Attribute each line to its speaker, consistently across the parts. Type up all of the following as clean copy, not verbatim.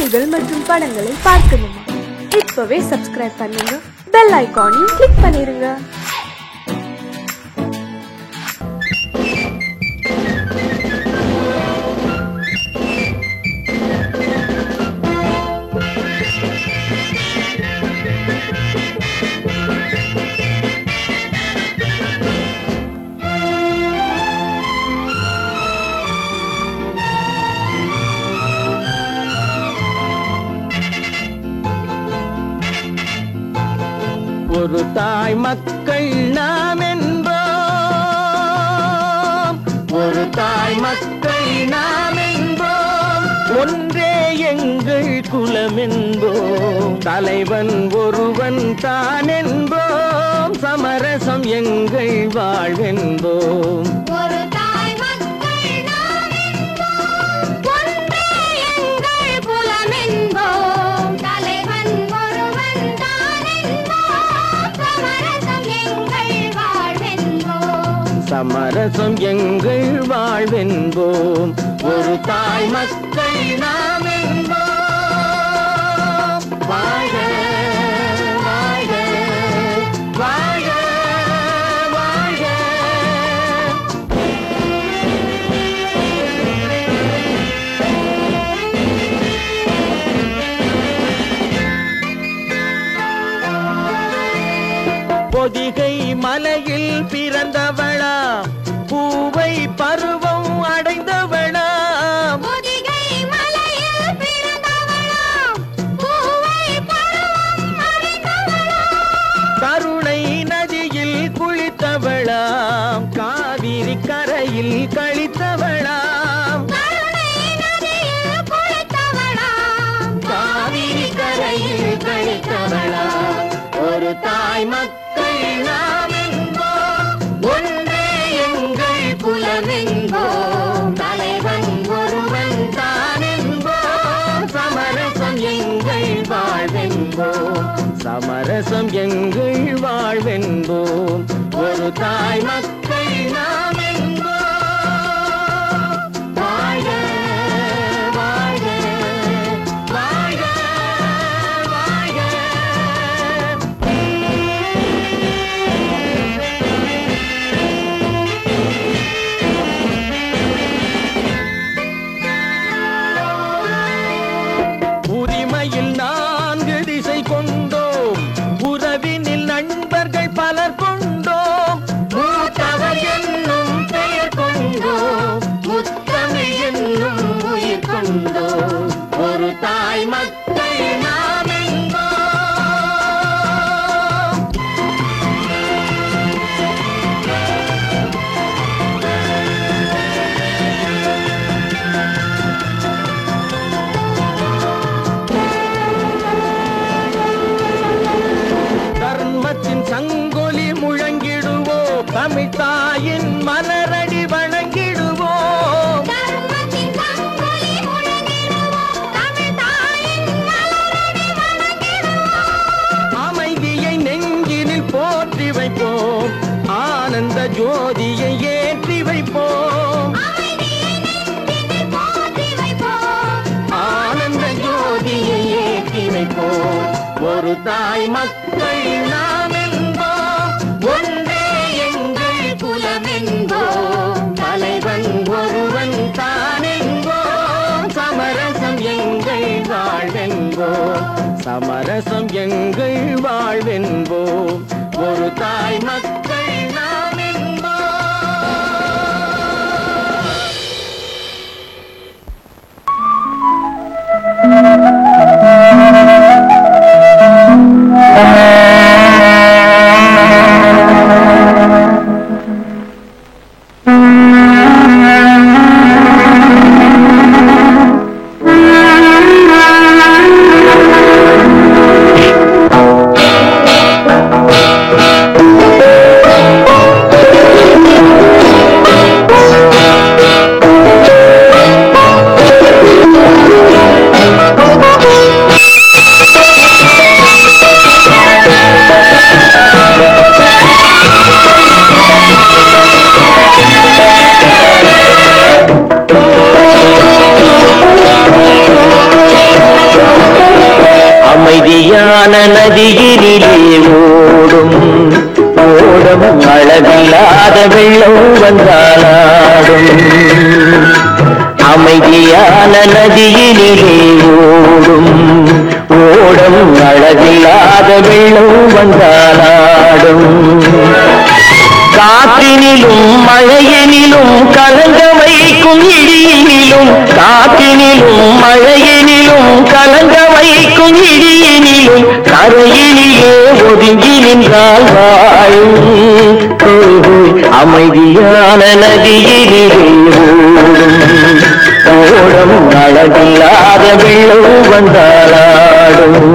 Speaker 1: பாடல்கள் மற்றும் படங்களை பார்க்கணுமா? இப்பவே சப்ஸ்கிரைப் பண்ணுங்க, பெல் ஐகானையும் கிளிக் பண்ணிருங்க.
Speaker 2: ஒரு தாய் மக்கள் நாம் என்போம், ஒரு தாய் மக்கள் நாம் என்போம், ஒன்றே எங்கள் குலம் என்போம், தலைவன் ஒருவன் தான் என்போம், சமரசம் எங்கள் வாழ்வென்போம். சமரசம் எங்கள் வாழ்வென்போம், ஒரு தாய் மக்கள் நாம் என்போம். வாழ்க வாழ்க வாழ்க வாழ்க. பொதிகை மலையில் பிறந்தவளா, பூவை பருவம் அடைந்தவளா,
Speaker 3: பொதிகை மலையில் பிறந்தவளா, பூவை பருவம் அடைந்தவளா,
Speaker 2: கருணை நதியில் குளித்தவளா, காவிரி கரையில் கழித்தவளா,
Speaker 3: கருணை நதியில் குளித்தவளா,
Speaker 2: காவிரி கரையில் கழித்தவளா, ஒரு தாய் மக்கள் நாம் என்போம், ஒன்றே எங்கள் குலம் என்போம், தலைவன் ஒருவன் தான் என்போம், சமரசம் எங்கள் வாழ்வென்போம், சமரசம் எங்கள் வாழ்வென்போம், ஒரு தாய் மக்கள் நாம் என்போம். வாழ்க வாழ்க வாழ்க வாழ்க. உரிமையில் 4 திசை கொண்டோம், உறவினில் நண்பர்கள் பலர் கொண்டோம், மூத்தவர் என்னும் பெயர் கொண்டோம், முத்தமிழ் என்னும் உயிர் கொண்டோம், ஒரு தாய் மக்கள் நாம் என்போம். தர்மத்தின் சங்கொலி முழங்கிடுவோம், தமிழ் தாயின் மலரடி வணங்கிடுவோம்,
Speaker 3: தர்மத்தின் சங்கொலி முழங்கிடுவோம், தமிழ் தாயின் மலரடி வணங்கிடுவோம்,
Speaker 2: அமைதியை நெஞ்சினில் போற்றி வைப்போம், ஆனந்த ஜோதியை ஏற்றி வைப்போம்,
Speaker 3: அமைதியை நெஞ்சினில் போற்றி வைப்போம்,
Speaker 2: ஆனந்த ஜோதியை ஏற்றி வைப்போம், ஒரு தாய் மக்கள் நாம் என்போம், ஒன்றே எங்கள் குலம் என்போம், தலைவன் ஒருவன் தான் என்போம், சமரசம் எங்கள் வாழ்வென்போம், சமரசம் எங்கள் வாழ்வென்போம், ஒரு தாய் மக்கள் நாம் என்போம். நதியினிலே ஓடும் ஓடம் அளவில்லாத வெள்ளம் வந்தாலாடும் அமைதியான நதியினிலே ஓடும் ஓடம் அளவில்லாத வெள்ளம் வந்தாலாடும் காற்றினிலும் மழையினிலும் கலங்க வைக்கும் இடியினிலும் காற்றினிலும் மழையினிலும் கலங்க வைக்கும் இடியினிலும் கரையினிலே ஒதுங்கி நின்றால் வாழும் அமைதியான நதியினிலே ஓடும் அளவில்லாத வெள்ளம் வந்தாலாடும்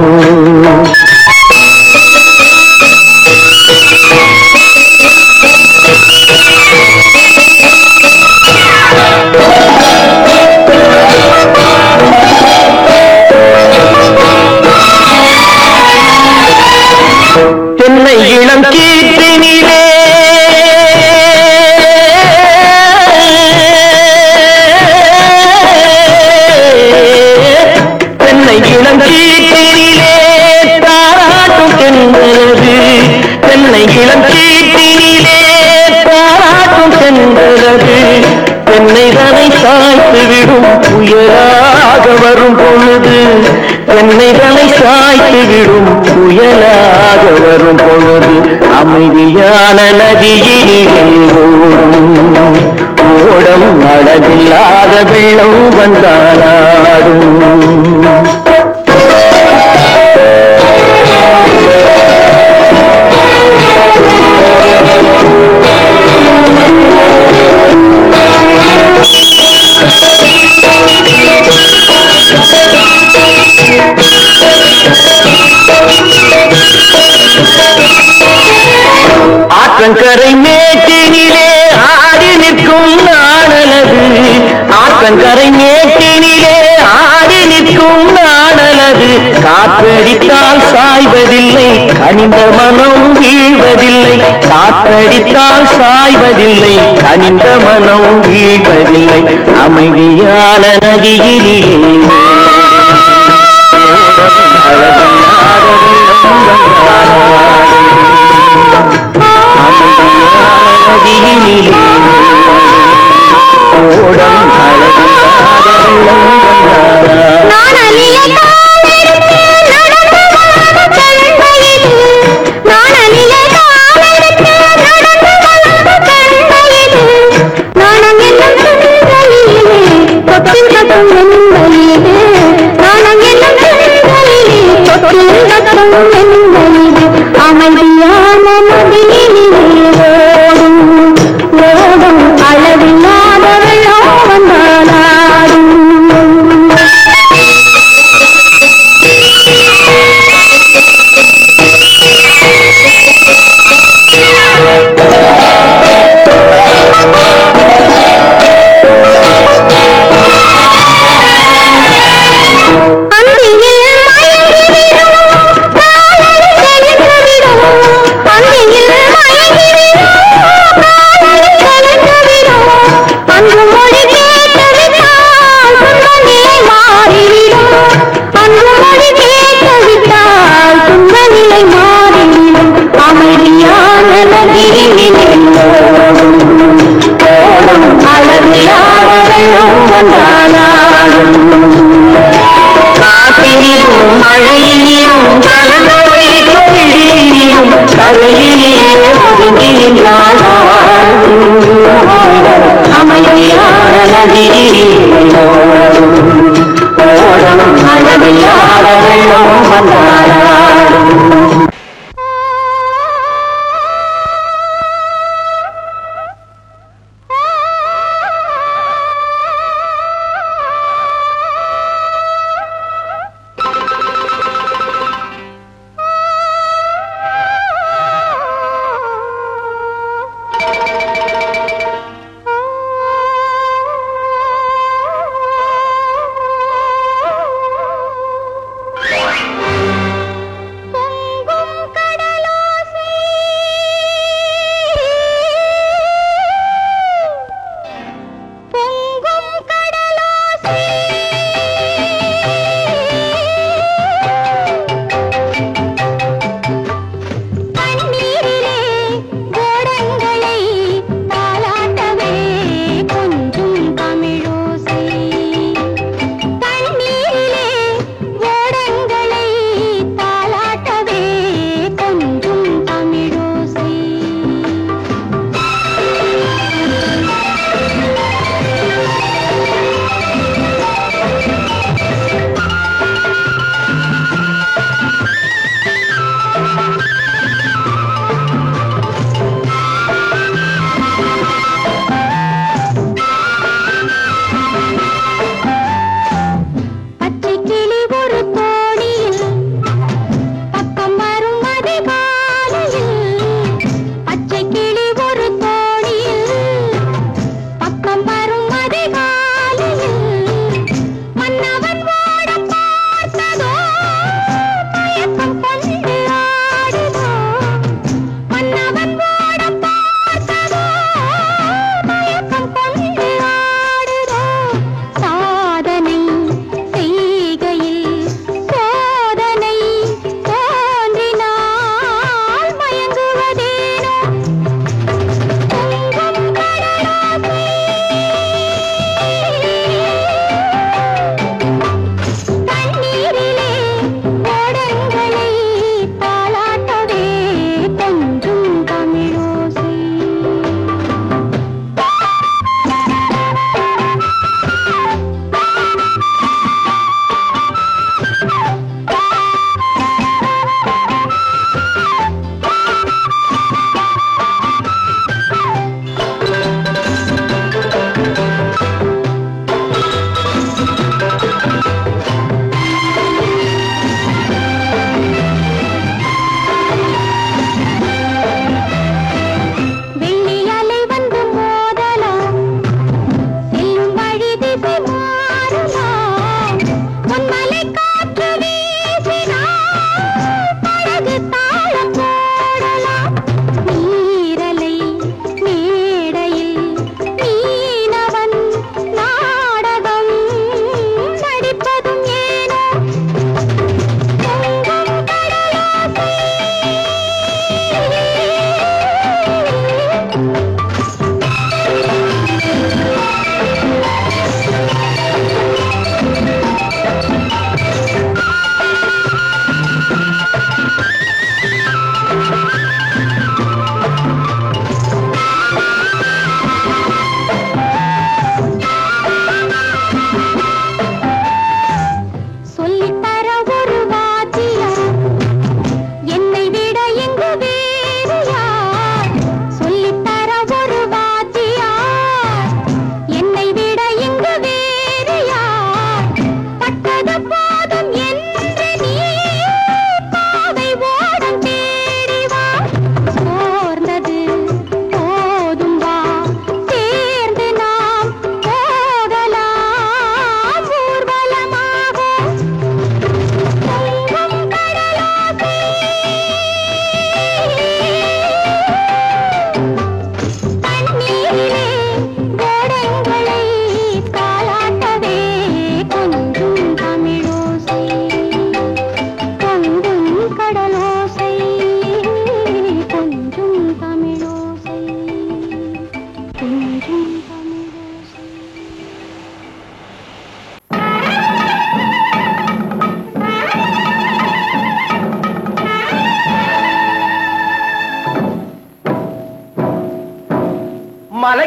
Speaker 2: தென்னை இளம் கீற்றினிலே தென்னை இளம் கீற்றினிலே தாராட்டும் தென்பது தென்னை இளம் கீற்றினிலே தாராட்டும் தென்பது தென்னை தனை சாய்த்து விடும் புயலாக வரும் பொழுது தென்னை தனை சாய்த்து விடும் புயலாக வரும் பொழுது அமைதியான நதியினிலே ஓடும் ஓடம் அளவில்லாத வெள்ளம் வந்தாலாடும் ஆற்றங்கரை மேட்டினிலே ஆடி நிற்கும் நாணலது ஆற்றங்கரை மேட்டினிலே ஆடி நிற்கும் நாணலது காற்றடித்தால் சாய்வதில்லை கனிந்த மனம் வீழ்வதில்லை காற்றடித்தால் சாய்வதில்லை கனிந்த மனம் வீழ்வதில்லை அமைதியான நதியிலே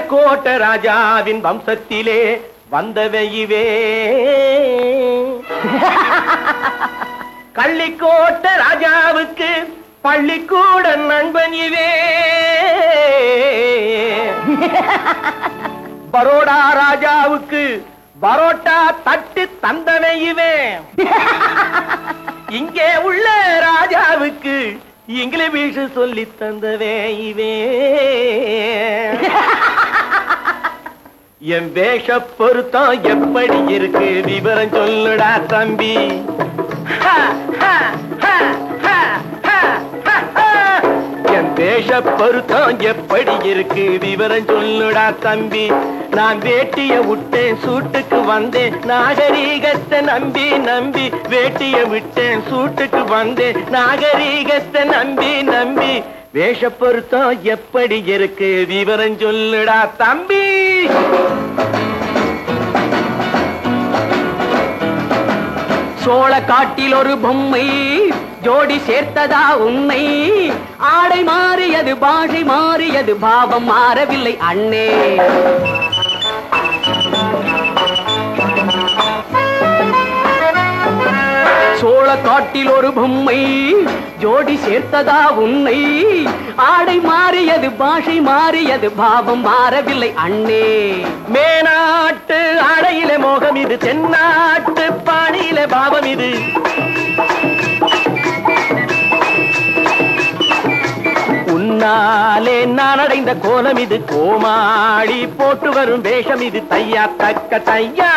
Speaker 2: பழைக்கோட்ட ராஜாவின் வம்சத்திலே வந்தவையுவே கள்ளிக்கோட்ட ராஜாவுக்கு பள்ளிக்கூட நண்பன் இவே பரோடா ராஜாவுக்கு பரோட்டா தட்டு தந்தனையுவே இங்கே உள்ள ராஜாவுக்கு இங்கிலீஷ் சொல்லி தந்தவே இவே என் வேஷ பொருத்தம் எப்படி இருக்கு விவரம் சொல்லுடா தம்பி என் வேஷ பொருத்தம் எப்படி இருக்கு விவரம் சொல்லுடா தம்பி நான் வேட்டிய விட்டேன் சூட்டுக்கு வந்தேன் நாகரீகத்தை நம்பி நம்பி வேட்டிய விட்டேன் சூட்டுக்கு வந்தேன் நாகரீகத்தை நம்பி நம்பி வேஷ பொருத்தம் எப்படி இருக்கு விவரம் சொல்லுடா தம்பி சோழ காட்டில் ஒரு பொம்மை ஜோடி சேர்த்ததா உன்னை ஆடை மாறியது பாஷை மாறியது பாவம் மாறவில்லை அண்ணே சோழ காட்டில் ஒரு பொம்மை ஜோடி சேர்த்ததா உன்னை ஆடை மாறியது பாஷை மாறியது பாவம் மாறவில்லை அண்ணே மேனாட்டு ஆடையில மோகம் இது தென்னாட்டு பாணியில பாவம் இது உன்னாலே நான் அடைந்த கோலம் இது கோமாளி போட்டு வரும் வேஷம் இது தையா தக்க தையா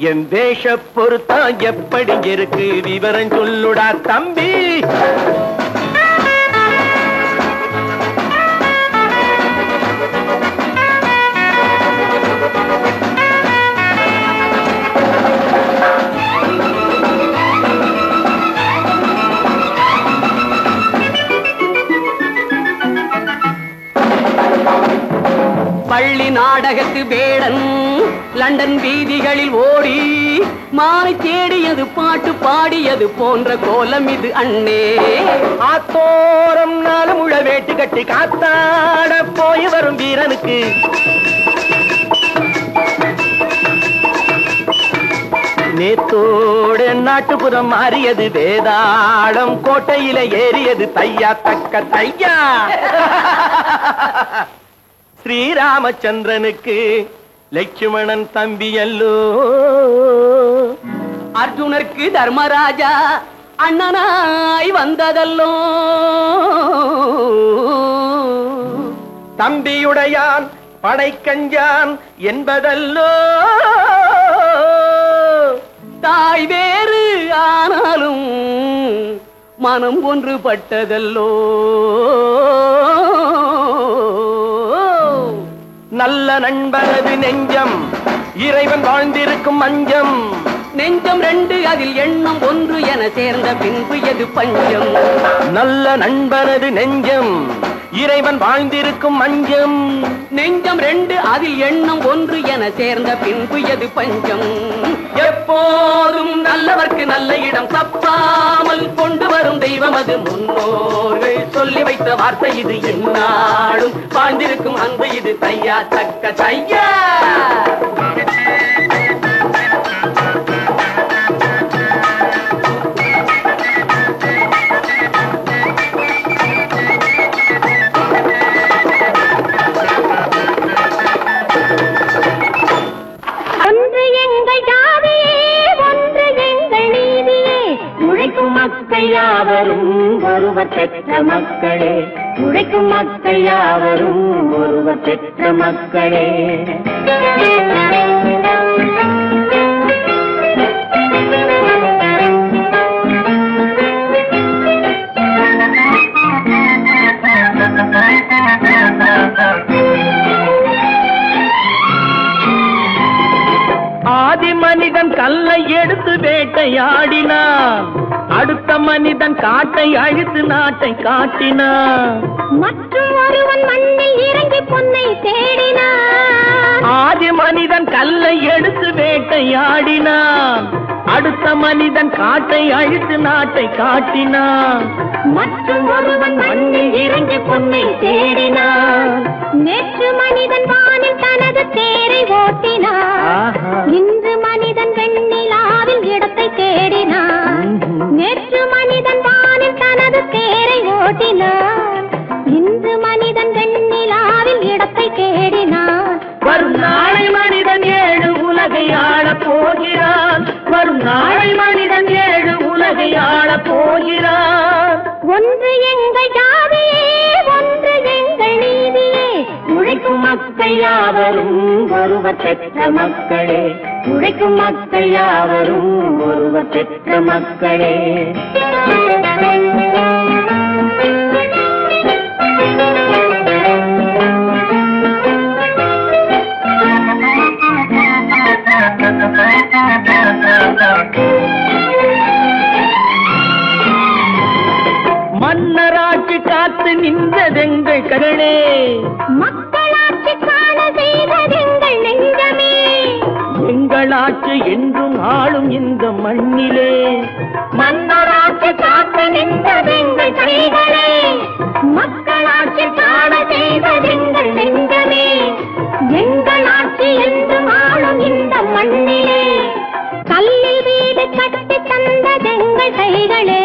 Speaker 2: என் வேஷ பொருத்தம் எப்படி இருக்கு விவரம் சொல்லுடா தம்பி பள்ளி நாடகத்து வேடன் லண்டன் வீதிகளில் ஓடி மாலை தேடியது பாட்டு பாடியது போன்ற கோலம் இது அண்ணே ஆத்தோரம் நாலு முழ வேட்டு கட்டி காத்தாட போய் வரும் வீரனுக்கு நேத்தோடு நாட்டுப்புறம் மாறியது வேதாளம் கோட்டையில ஏறியது தையா தக்க தையா ஸ்ரீராமச்சந்திரனுக்கு லட்சுமணன் தம்பி அல்லோ அர்ஜுனருக்கு தர்மராஜா அண்ணனாய் வந்ததல்லோ தம்பியுடையான் படைக்கஞ்சான் என்பதல்லோ தாய் வேறு ஆனாலும் மனம் ஒன்றுபட்டதல்லோ நல்ல நண்பனது நெஞ்சம் இறைவன் வாழ்ந்திருக்கும் மஞ்சம் நெஞ்சம் ரெண்டு அதில் எண்ணம் ஒன்று என சேர்ந்த பின்பு எது பஞ்சம் நல்ல நண்பனது நெஞ்சம் இறைவன் வாழ்ந்திருக்கும் மஞ்சம் நெஞ்சம் ரெண்டு அதில் எண்ணம் ஒன்று என சேர்ந்த பின்பு எது பஞ்சம் எப்போதும் நல்லவர்க்கு நல்ல இடம் தப்பாமல் கொண்டு வரும் தெய்வம் அது முன்னோர்கள் சொல்லி வைத்த வார்த்தை இது என்னாலும் வாழ்ந்திருக்கும் அன்பு இது தையா தக்க தையா
Speaker 4: யாவரும் ஒருவர் பெற்ற மக்களே உழைக்கும் மக்கள் யாவரும் ஒருவர் பெற்ற மக்களே
Speaker 2: ஆதி மனிதன் கல்லை எடுத்து வேட்டையாடினான் அடுத்த மனிதன் காட்டை அழித்து நாட்டை காட்டினான்
Speaker 4: மற்றும் ஒருவன் மண்ணில் இறங்கி பொன்னை தேடினான்
Speaker 2: ஆதி மனிதன் கல்லை எடுத்து வேட்டையாடினான், அடுத்த மனிதன் காட்டை அழித்து நாட்டை காட்டினான்,
Speaker 4: மற்றும் ஒருவன் மண்ணில் இறங்கி பொன்னை தேடினான்.
Speaker 3: நேற்று மனிதன் வானில் தனது தேரை ஓட்டினான், இன்று மனிதன் வெண்ணிலாவில் இடத்தை தேடினான். நேற்று மனிதன் வானில் தனது தேரை ஓட்டினான், இன்று மனிதன் வெண்ணிலாவில் இடத்தை தேடினான்.
Speaker 2: வரும் நாளை மனிதன் 7 உலகை ஆளப் போகிறான், வரும் நாளை மனிதன் 7 உலகை ஆளப் போகிறான்.
Speaker 3: ஒன்று எங்கள் ஜாதியே, ஒன்று எங்கள் நீதியே,
Speaker 4: உழைக்கும் மக்கள் யாவரும் ஒருவர் பெற்ற மக்களே, உழைக்கும் மக்கள் யாவரும் ஒருவர் பெற்ற மக்களே.
Speaker 2: மன்னராட்சி காத்து நின்றதெங்கள் கரணே,
Speaker 3: மக்களாட்சி காண செய்ததெங்கள் நெஞ்சமே,
Speaker 2: எங்களாட்சி என்றும் ஆளும் இந்த மண்ணிலே.
Speaker 3: மன்னராட்சி காத்து நின்றதெங்கள் கைகளே, மக்களாட்சி காண செய்ததெங்கள் நெஞ்சமே, எங்களாட்சி என்றும் ஆளும் இந்த மண்ணிலே. கல்லில் வீடு கட்டி தந்ததெங்கள் கைகளே,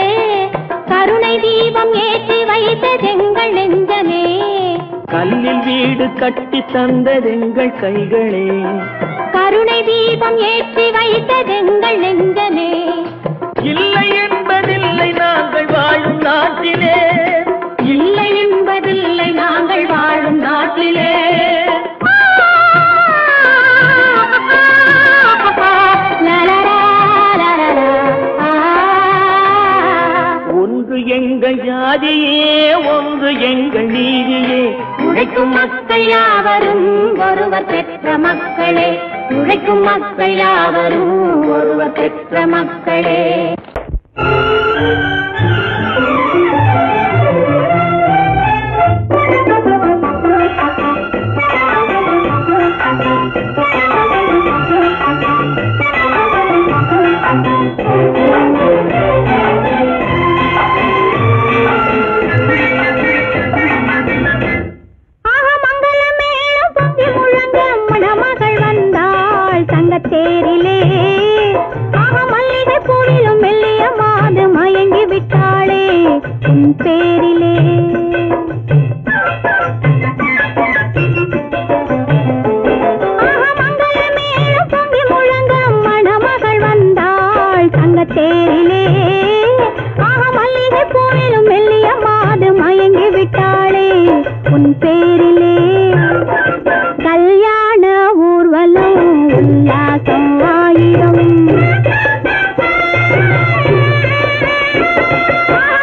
Speaker 3: கருணை தீபம் ஏற்றி வைத்ததெங்கள் நெஞ்சமே.
Speaker 2: கல்லில் வீடு கட்டி தந்ததெங்கள் கைகளே,
Speaker 3: கருணை தீபம் ஏற்றி வைத்ததெங்கள் நெஞ்சமே.
Speaker 2: இல்லை என்பதில்லை நாங்கள் வாழும் நாட்டிலே,
Speaker 3: இல்லை என்பதில்லை நாங்கள் வாழும் நாட்டிலே.
Speaker 2: ஒன்று எங்கள் ஜாதியே, ஒன்று எங்கள் நீதியே,
Speaker 4: உழைக்கும் மக்கள் யாவரும் ஒருவர் பெற்ற மக்களே, உழைக்கும் மக்கள் யாவரும் ஒருவர் பெற்ற மக்களே.
Speaker 3: தேரிலே ஆக மல்லிகை பூவிலும் மெல்லிய மாது மயங்கி விட்டாளே உன் பேரிலே. ஆக மங்கள மேளம் பொங்கி முழங்க மணமகள் வந்தாள் தங்க தேரிலே, ஆக மல்லிகை பூவிலும் மெல்லிய மாது மயங்கி விட்டாளே உன் பேரிலே. கல்யாண ஊர்வலம் உல்லாசம் ஆயிரம்,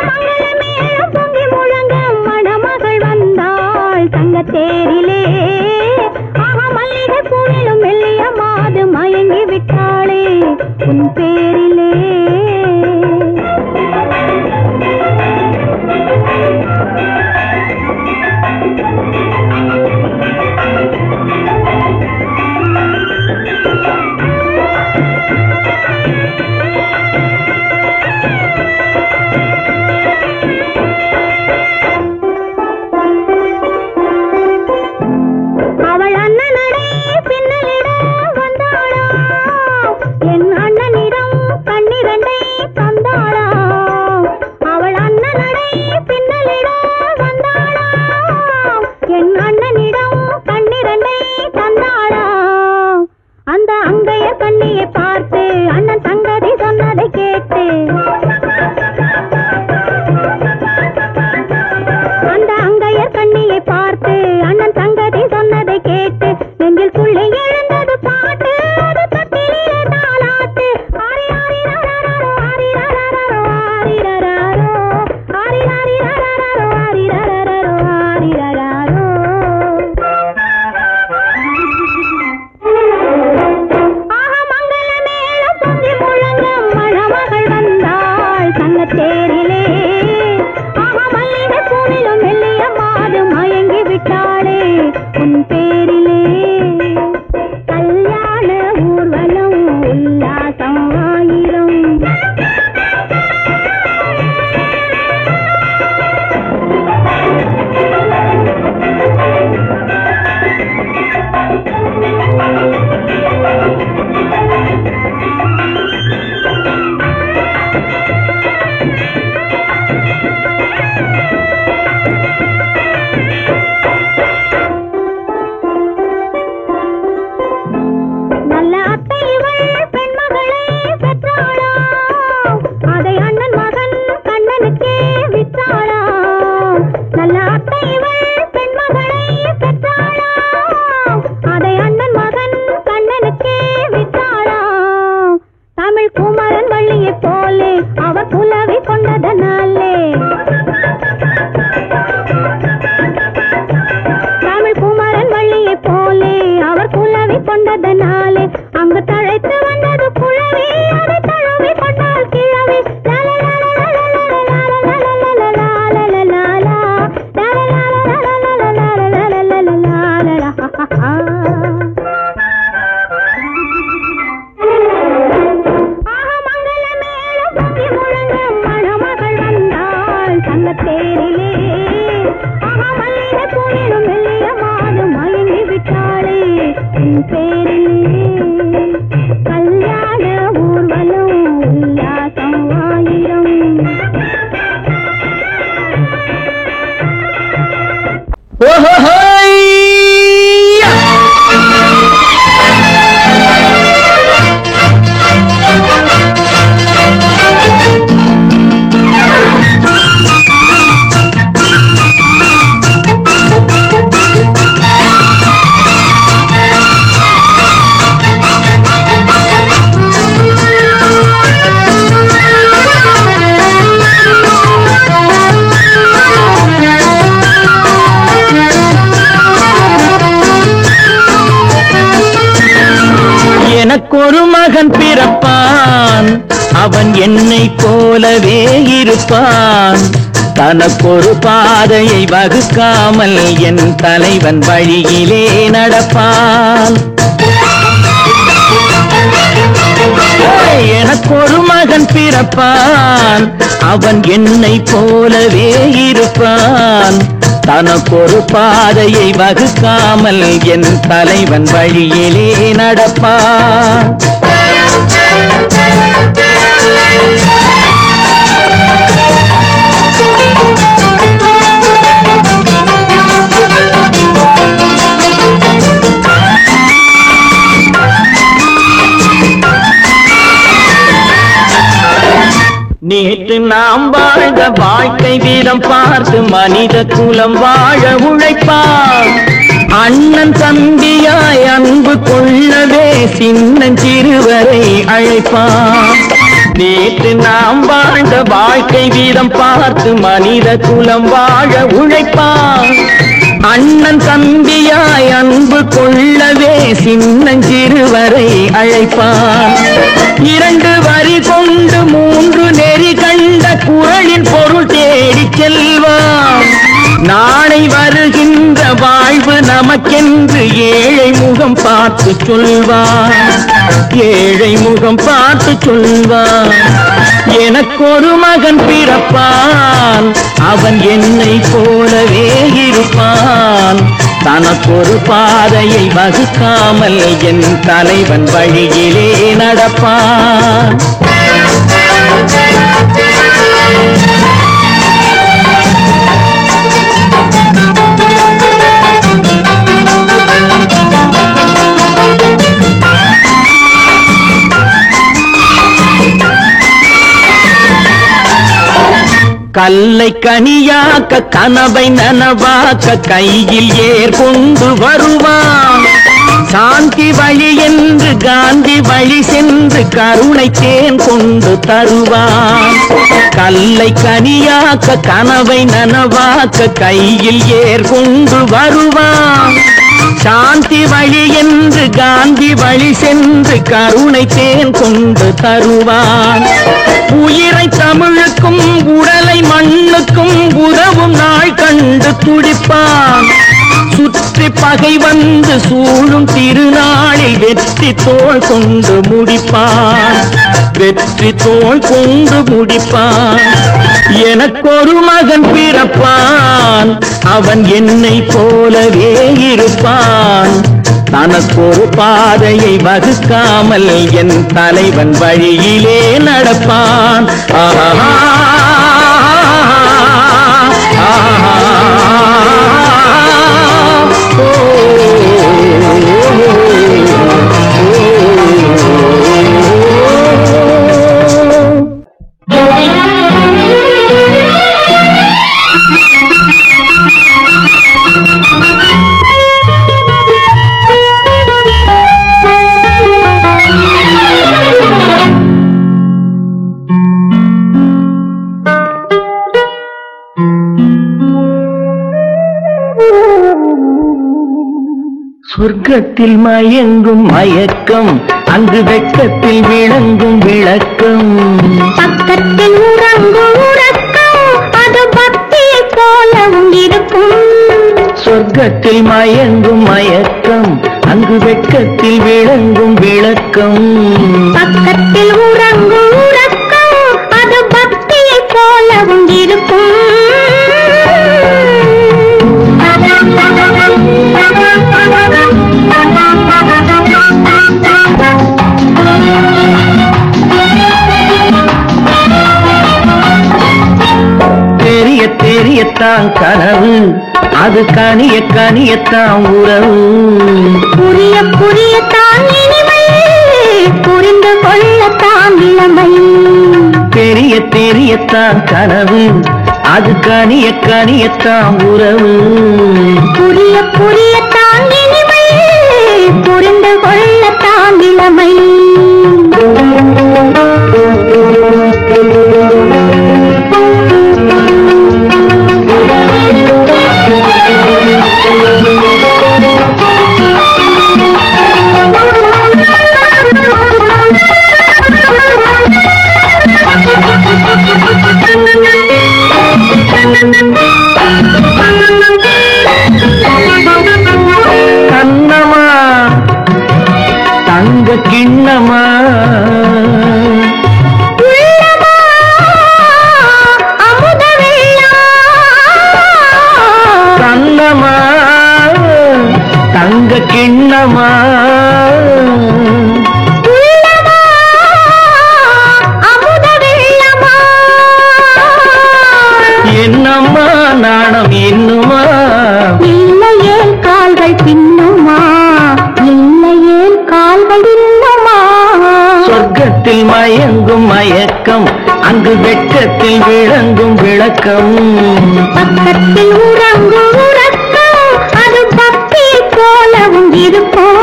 Speaker 3: மங்கள மேளம் பொங்கி முழங்க தங்கத்தேரிலே மல்லிகை பூவிலும் மெல்லிய மாது மயங்கி விட்டாளே உன் பேரிலே கல்யாண ஊர்வலம் உல்லாசம் ஆயிரம்.
Speaker 2: எனக்கொரு மகன் பிறப்பான், அவன் என்னை போலவே இருப்பான். தனக்கொரு பாதையை வகுக்காமல் என் தலைவன் வழியிலே நடப்பான். எனக்கொரு மகன் பிறப்பான், அவன் என்னை போலவே இருப்பான். தனக்கொரு பாதையை வகுக்காமல் என் தலைவன் வழியிலே நடப்பான். நேற்று நாம் வாழ்ந்த வாழ்க்கை வீரம் பார்த்து மனித குலம் வாழ உழைப்பான். அண்ணன் தம்பியாய் அன்பு கொள்ளவே சின்னஞ்சிறுவரை அழைப்பான். நேற்று நாம் வாழ்ந்த வாழ்க்கை வீரம் பார்த்து மனித குலம் வாழ உழைப்பான். அண்ணன் தம்பியாய் அன்பு கொள்ளவே சின்னஞ்சிறுவரை அழைப்பான். 2 வரி கொண்டு 3 நெறி கண்ட குறளின் பொருள் தேடி செல்வான். நாளை வருகின்ற வாழ்வு நமக்கென்று ஏழை முகம் பார்த்து சொல்வான். ஏழை முகம் பார்த்து சொல்வான். எனக்கொரு மகன் பிறப்பான், அவன் என்னை போலவே இருப்பான். தனக்கொரு பாதையை வகுக்காமல் என் தலைவன் வழியிலே நடப்பான். கல்லை கனியாக்க கனவை நனவாக்க கையில் ஏற்கொண்டு வருவான். சாந்தி வழி என்று காந்தி வழி சென்று கருணை தேன் கொண்டு தருவான். கல்லை கனியாக்க கனவை நனவாக்க கையில் ஏற்கொண்டு வருவான். சாந்தி வழி என்று காந்தி வழி சென்று கருணை தேன் கொண்டு தருவான். உயிரை தமிழுக்கும் உடலை மண்ணுக்கும் உதவும் நாள் கண்டு துடிப்பான். சுற்றி பகை வந்து சூழும் திருநாளில் வெற்றி தோள் கொண்டு முடிப்பான். வெற்றி தோள் கொண்டு முடிப்பான். எனக்கொரு மகன் பிறப்பான், அவன் என்னை போலவே இருப்பான். தனக்கொரு பாதையை வகுக்காமல் என் தலைவன் வழியிலே நடப்பான். ஆஹா சொர்க்கத்தில் மயங்கும் மயக்கம், அங்கு வெட்கத்தில் விளங்கும் விளக்கம்.
Speaker 3: பக்கத்தில் உறங்கும் உறக்கம், அது பக்தியை போலவும் இருக்கும்.
Speaker 2: சொர்க்கத்தில் மயங்கும் மயக்கம், அங்கு வெட்கத்தில் விளங்கும் விளக்கம்.
Speaker 3: பக்கத்தில் உறங்கும் உறக்கம், அது பக்தியை போலவும் இருக்கும்.
Speaker 2: கனியத்தான் கனவு, அது கனிய கனியத்தான் உறவு.
Speaker 3: புரிய புரியத்தான் இனிமை, புரிந்து கொள்ளத்தான் இளமை.
Speaker 2: தெரிய தெரியத்தான் கனவு, அது கனிய கனியத்தான் உறவு.
Speaker 3: புரிய புரியத்தான் இனிமை, புரிந்து கொள்ளத்தான் இளமை.
Speaker 2: கண்ணமா தங்க கிண்ணமா
Speaker 3: அமுத வெள்ளா,
Speaker 2: கண்ணமா தங்க கிண்ணமா
Speaker 3: அமுத வெள்ளமா.
Speaker 2: என்னம்மா நாணம் இன்னுமா?
Speaker 3: இல்லையேல் கால்கள் பின்னுமா, இல்லையேல் கால்கள் இன்னுமா.
Speaker 2: சொர்க்கத்தில் மயங்கும் மயக்கம், அங்கு வெட்கத்தில் விளங்கும் விளக்கம்.
Speaker 3: பக்கத்தில் உறங்கும் உறக்கம், அது பக்தி போலவும் இருக்கும்.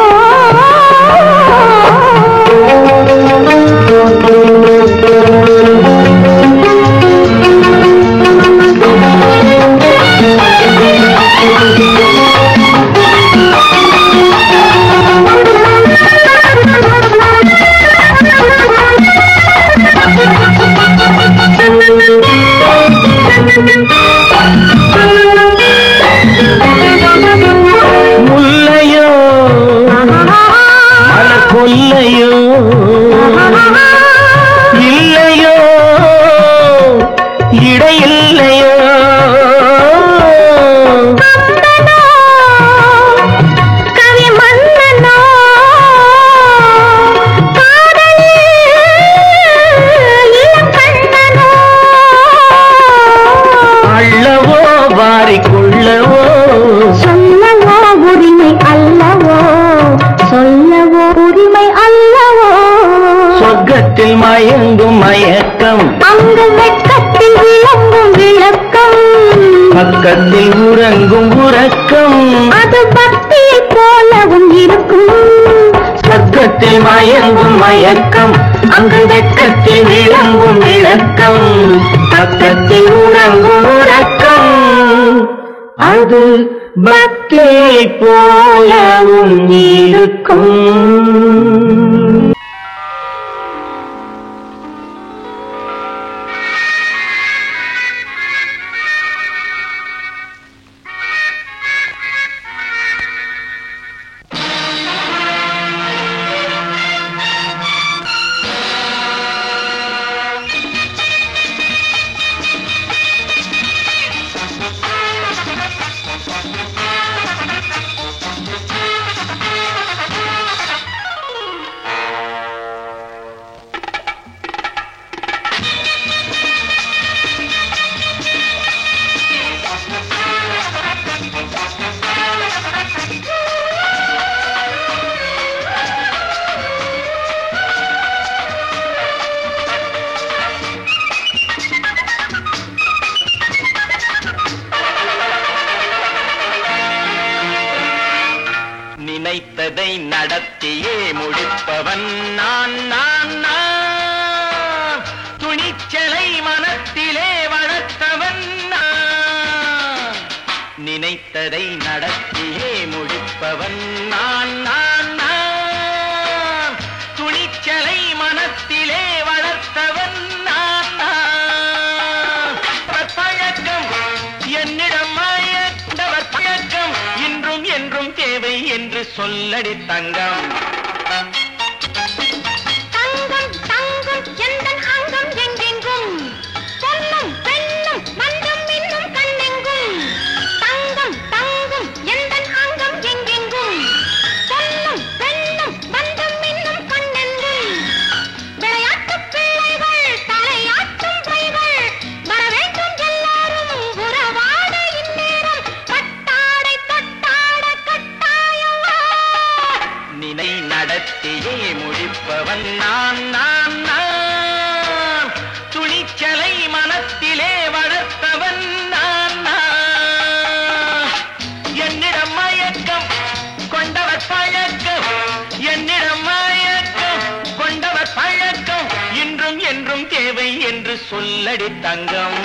Speaker 2: முல்லையோ மலர் கொல்லையோ, இல்லையோ இடையில்லையோ.
Speaker 3: கவி மன்னனோ காதலில் இளங்கண்ணனோ.
Speaker 2: அள்ளவோ வாரிக்கொள்ளவோ,
Speaker 3: சொல்லவோ உரிமை அல்லவோ, சொல்லவோ உரிமை அல்லவோ.
Speaker 2: சொர்க்கத்தில் மயங்கும் மயக்கம்,
Speaker 3: அங்கு வெட்கத்தில் விளங்கும் விளக்கம்.
Speaker 2: பக்கத்தில் உறங்கும் உறக்கம்.
Speaker 3: அது பக்தி போலவும் இருக்கும்.
Speaker 2: சொர்க்கத்தில் மயங்கும் மயக்கம், அங்கு வெட்கத்தில் விளங்கும் விளக்கம். பக்கத்தில் உறங்கும் உறக்கம். அது பக்தி போலவும் இருக்கும். நினைத்ததை நடத்தியே முடிப்பவன் நான் நான் நான். துணிச்சலை மனத்திலே வளர்த்தவன் நான். நினைத்ததை நடத்தியே முடிப்பவன் நான் நான் நான். துணிச்சலை மனத்திலே வளர்த்தவன் நான் நான். பழக்கம் என்னிடம் மாயந்தவர் பழக்கம் இன்றும் என்றும் தேவை என்று சொல்லடி தங்கம்.
Speaker 3: தங்கம் தங்கம் எந்தன் அங்கம் எங்கெங்கும், பொன்னும் பெண்ணும் மன்றம் இன்னும் கண்ணெங்கும். தங்கம் தங்கம் எந்தன் அங்கம் எங்கெங்கும், பொன்னும் பெண்ணும் மன்றம் இன்னும் கண்ணெங்கும். விளையாட்டு பிள்ளைகள் தலையாட்டும் பைகள் வர வேண்டும் எல்லாரும் உறவாட
Speaker 2: மனத்திலே வளர்த்தவன் நான் என்னிடம் மயக்கம் கொண்டவர் பழக்கம் என்னிடம் மயக்கம் கொண்டவர் பழக்கம் இன்றும் என்றும் தேவை என்று சொல்லடி தங்கம்.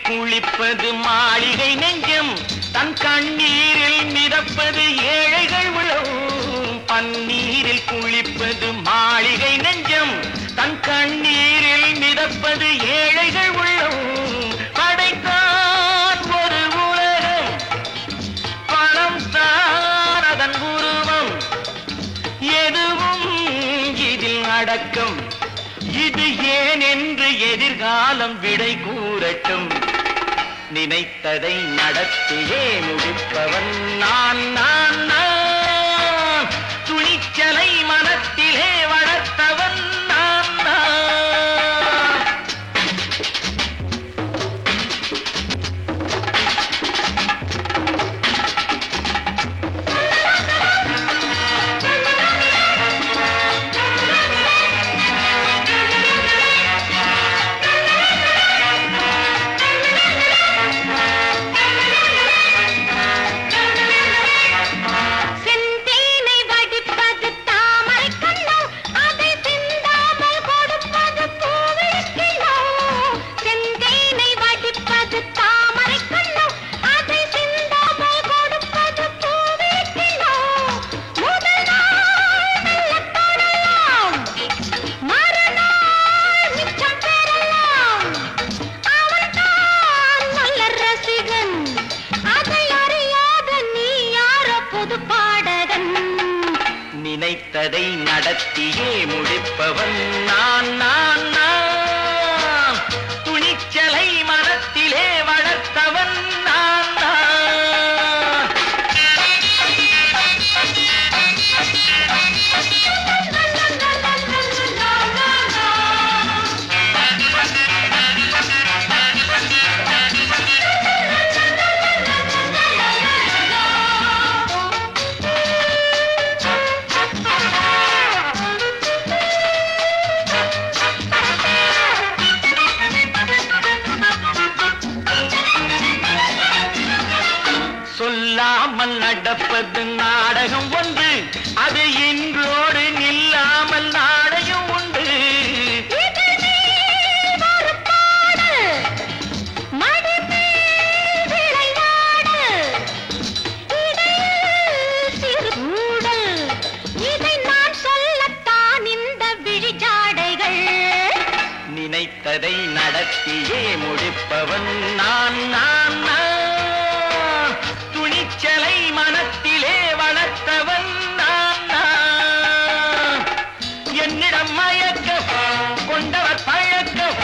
Speaker 2: குளிப்பது மாளிகை நெஞ்சம் தன் கண்ணீரில் மிதப்பது ஏழைகள் உளவும். பன்னீரில் குளிப்பது மாளிகை நெஞ்சம் தன் கண்ணீரில் மிதப்பது ஏழைகள் உள்ளவும். படைத்தான் ஒரு உலகம் பணம் தான் அதன் உருவம் எதுவும் இதில் அடக்கம். இது ஏன் என்று எதிர்காலம் விடை கூறட்டும். நினைத்ததை நடத்தியே முடிப்பவன் நான் நான் நான் துணிச்சலை மனத்திலே வளர்த்தவன் நான் நான். நினைத்ததை நடத்தியே முடிப்பவன் நான் நான் நான் துணிச்சலை மனத்திலே வளர்த்தவன் நான் நான். சொல்லாமல் நடப்பது நாடகம் ஒன்று அது இன்றோடு நில்லாமல் நாடகம் உண்டு. நினைத்ததை நடத்தியே முடிப்பவன் நான் நான் நான் துணிச்சலை மனத்திலே வளர்த்தவன் நான் நான். என்னிடம் மயக்கம் கொண்டவர் பழக்கம்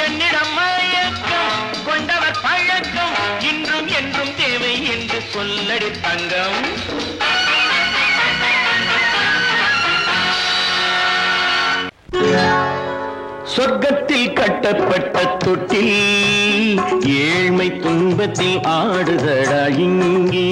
Speaker 2: என்னிடம் மயக்கம் கொண்டவர் பழக்கம் இன்றும் என்றும் தேவை என்று சொல்லடி தங்கம். சொர்க்கத்தில் கட்டப்பட்ட தொட்டில் ஏழ்மை துன்பத்தில் ஆடுதடா இங்கே.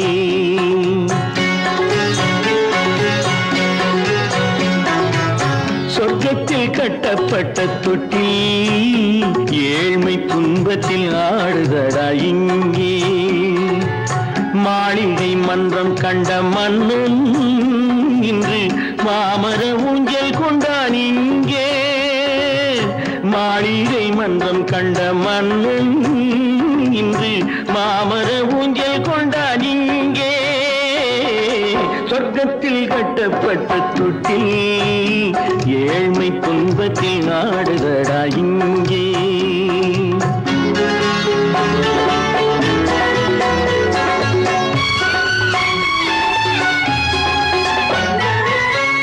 Speaker 2: சொர்க்கத்தில் கட்டப்பட்ட தொட்டில் ஏழ்மை துன்பத்தில் ஆடுதடா இங்கே. மாளிகை மன்றம் கண்ட மன்னன் இன்று மாமர ஊஞ்சல் கொண்டான் இங்கே. மாளிகை மன்றம் கண்ட மன்னன் இன்று மாமர ஊஞ்சல் கொண்டான் இங்கே. சொர்க்கத்தில் கட்டப்பட்ட தொட்டில் ஏழ்மை துன்பத்தில் நாடுதடா இங்கே.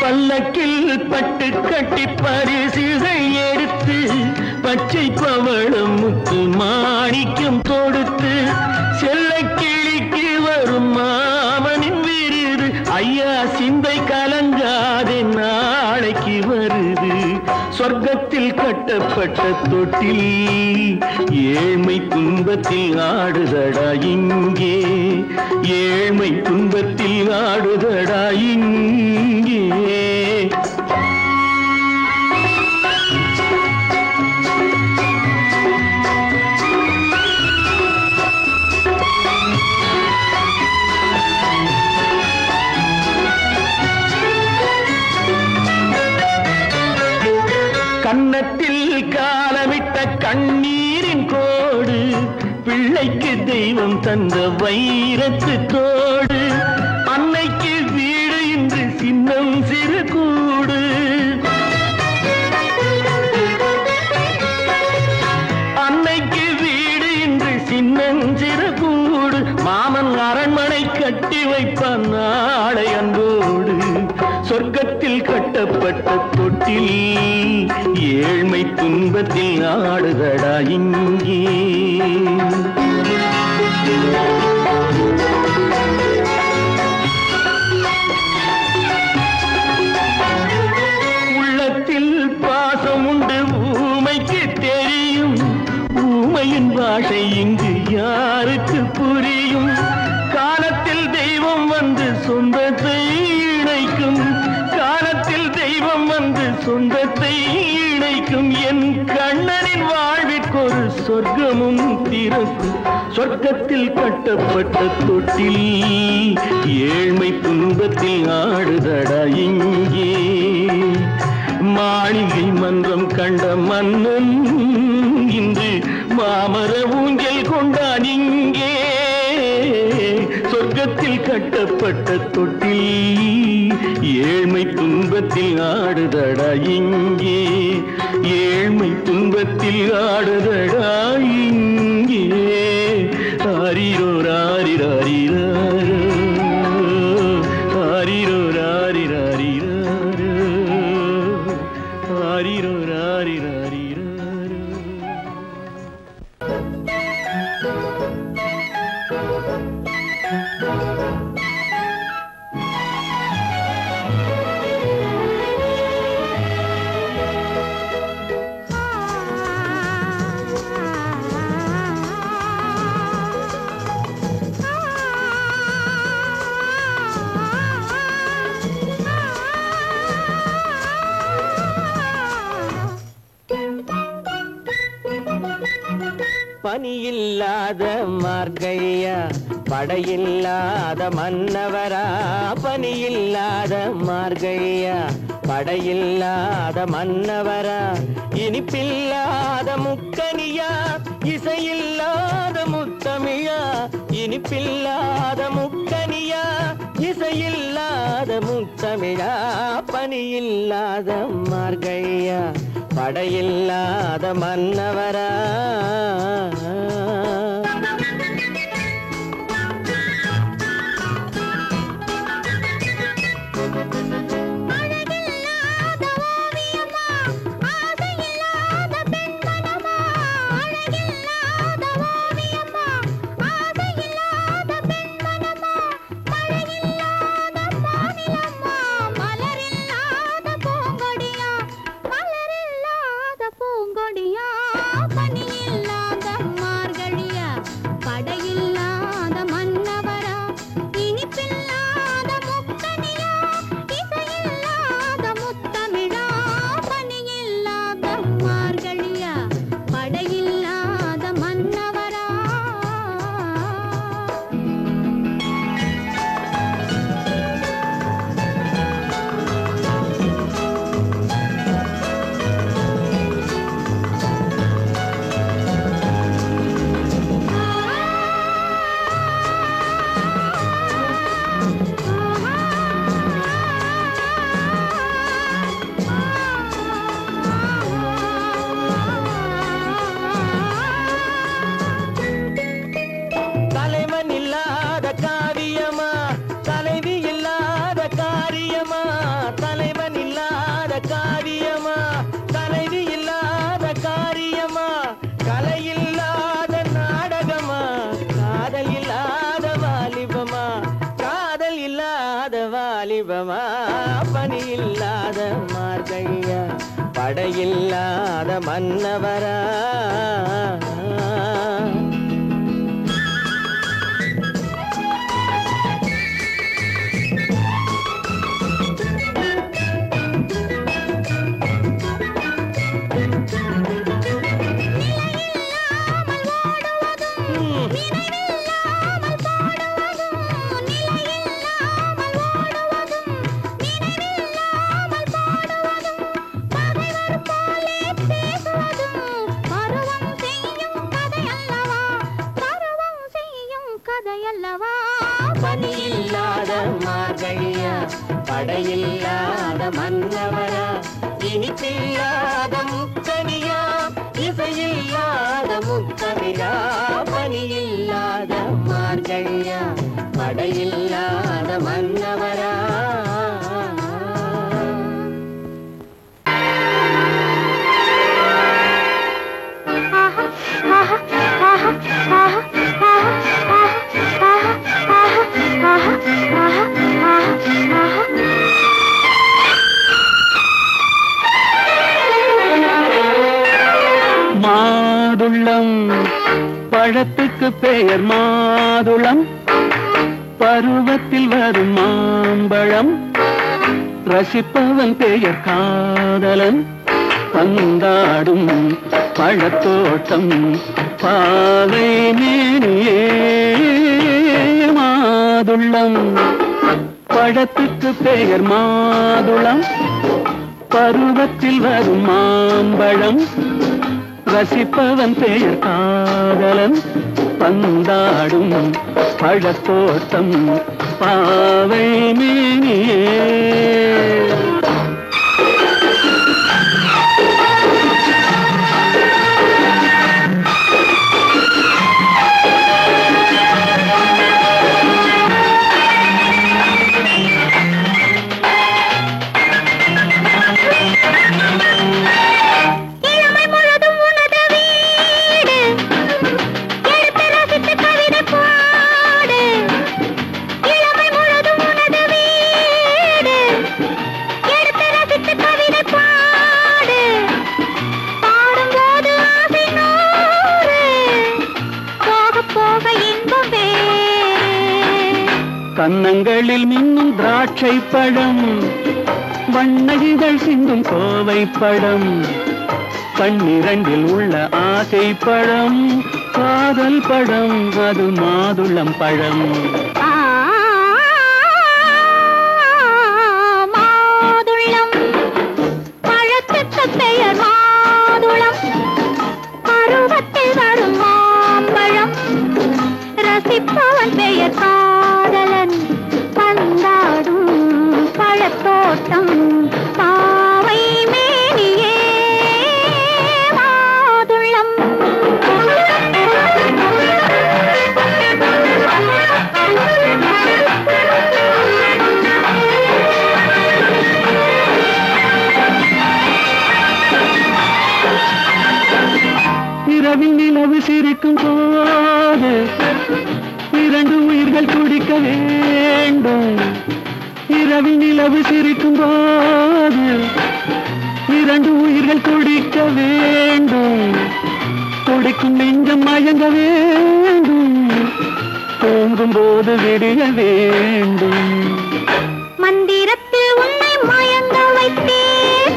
Speaker 2: பல்லக்கில் பட்டு கட்டி பரிசுகள் எடுத்து பச்சை பவளம் முத்து மாணிக்கம் தொடுத்து செல்ல கிளிக்கு வரும் மாமனின் வீர
Speaker 5: ஐயா சிந்தை கலங்காதே நாளைக்கு வருது சொர்க்கத்தில் கட்டப்பட்ட தொட்டில் ஏழ்மை துன்பத்தில் ஆடுதடா இங்கே ஏழ்மை துன்பத்தில் ஆடுதடா இங்கே கன்னத்தில் காலமிட்ட கண்ணீரின் கோடு பிள்ளைக்கு தெய்வம் தந்த வைரத்து தோடு அன்னைக்கு வீடு இன்று சின்னம் சிறு கூடு அன்னைக்கு வீடு இன்று சின்னம் சிறு கூடு மாமன் அரண்மனை கட்டி வைப்பான் நாளை அன்போடு சொர்க்கத்தில் கட்டப்பட்ட தொட்டில் ஏழ்மை துன்பத்தில் ஆடுதடா இங்கே உள்ளத்தில் பாசம் உண்டு ஊமைக்கு தெரியும் ஊமையின் பாஷை இங்கு யாருக்கு புரியும் காலத்தில் தெய்வம் வந்து சொந்தத்தை இணைக்கும் காலத்தில் தெய்வம் வந்து சொந்தத்தை இணைக்கும் என் கண்ணனின் வாழ்விற்கொரு சொர்க்கமும் திறக்கும் சொர்க்கத்தில் கட்டப்பட்ட தொட்டில் ஏழ்மை துன்பத்தில் ஆடுதடா இங்கே மாளிகை மன்றம் கண்ட மன்னன் இன்று மாமர ஊஞ்சல் கொண்டான் இங்கே சொர்க்கத்தில் கட்டப்பட்ட தொட்டில் ஏழ்மை துன்பத்தில் ஆடுதடா இங்கே ஏழ்மை துன்பத்தில் ஆடுதடா இங்கே ஆரிரோ ராரிராரிராரோ ஆரிரோ ராரிராரிராரோ ஆரிரோ ராரிராரிராரோ
Speaker 2: பனியில்லாத மார்கழியா படையில்லாத மன்னவரா பனியில்லாத மார்கழியா படையில்லாத மன்னவரா இனிப்பில்லாத முக்கனியா இசையில்லாத முத்தமிழா இனிப்பில்லாத முக்கனியா இசையில்லாத முத்தமிழா பனியில்லாத மார்கழியா படையில்லாத மன்னவரா
Speaker 3: பனியில்லாத
Speaker 2: வாலிபமா பணி இல்லாத மார்கழியா படையில்லாத மன்னவரா பணியில்லாத மார்கழியா படையில்லாத மன்னவரா இனிப்பில்லாத முக்கனியா இசையில்லாத முத்தமிழா பணியில்லாத மார்கழியா படையில்லாத மன்னவரா மாதுளம் பழத்துக்கு பெயர் மாதுளம் பருவத்தில் வரும் மாம்பழம் ரசிப்பவன் பெயர் காதலன் பந்தாடும் பழத்தோட்டம் பாவை மேனியே மாதுளம் பழத்துக்கு பெயர் மாதுளம் பருவத்தில் வரும் மாம்பழம் ரசிப்பவன் பெயர் காதலன் பந்தாடும் பழத்தோட்டம் பாவை மேனியே கன்னங்களில் மின்னும் திராட்சை பழம் வண்ணகிகள் சிந்தும் கோவை பழம் கண்ணிரண்டில் உள்ள ஆசை பழம் காதல் பழம் அது மாதுளம் பழம்
Speaker 3: மாதுளம் பழத்துக்கு பெயர் மாதுளம் பருவத்தில் வரும் மாம்பழம் ரசிப்பவன் பெயர் காதலன் பந்தாடும் பழத்தோட்டம் பாவை மேனியே மாதுளம்
Speaker 5: இரவில் நிலவு சிரிக்கும் போது இரண்டு உயிர்கள் துடிக்க வேண்டும் இரவில் நிலவு சிரிக்கும் போது இரண்டு உயிர்கள் துடிக்க வேண்டும் துடிக்கும் நெஞ்சம் மயங்க வேண்டும் தூங்கும் போது விடிய வேண்டும்
Speaker 3: மந்திரத்தில் உன்னை மயங்க வைத்தேன்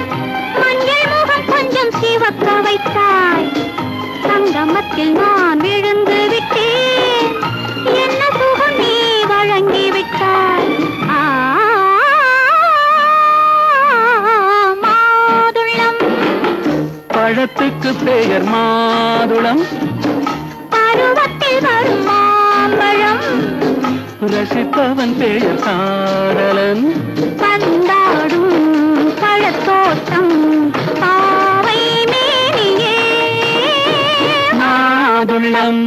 Speaker 3: மஞ்சள் முகம் கொஞ்சம் சிவக்க வைத்தாய் சங்கமத்தில் நான் விழுந்து விட்டேன் என்ன சுகம் நீ வழங்கி விட்டாய் மாதுளம்
Speaker 5: பழத்துக்கு பெயர் மாதுளம்
Speaker 3: பருவத்தில் வரும் மாம்பழம்
Speaker 5: ரசிப்பவன் பெயர் காதலன்
Speaker 3: பந்தாடும் பழத்தோட்டம் பாவை மேனியே
Speaker 5: மாதுளம்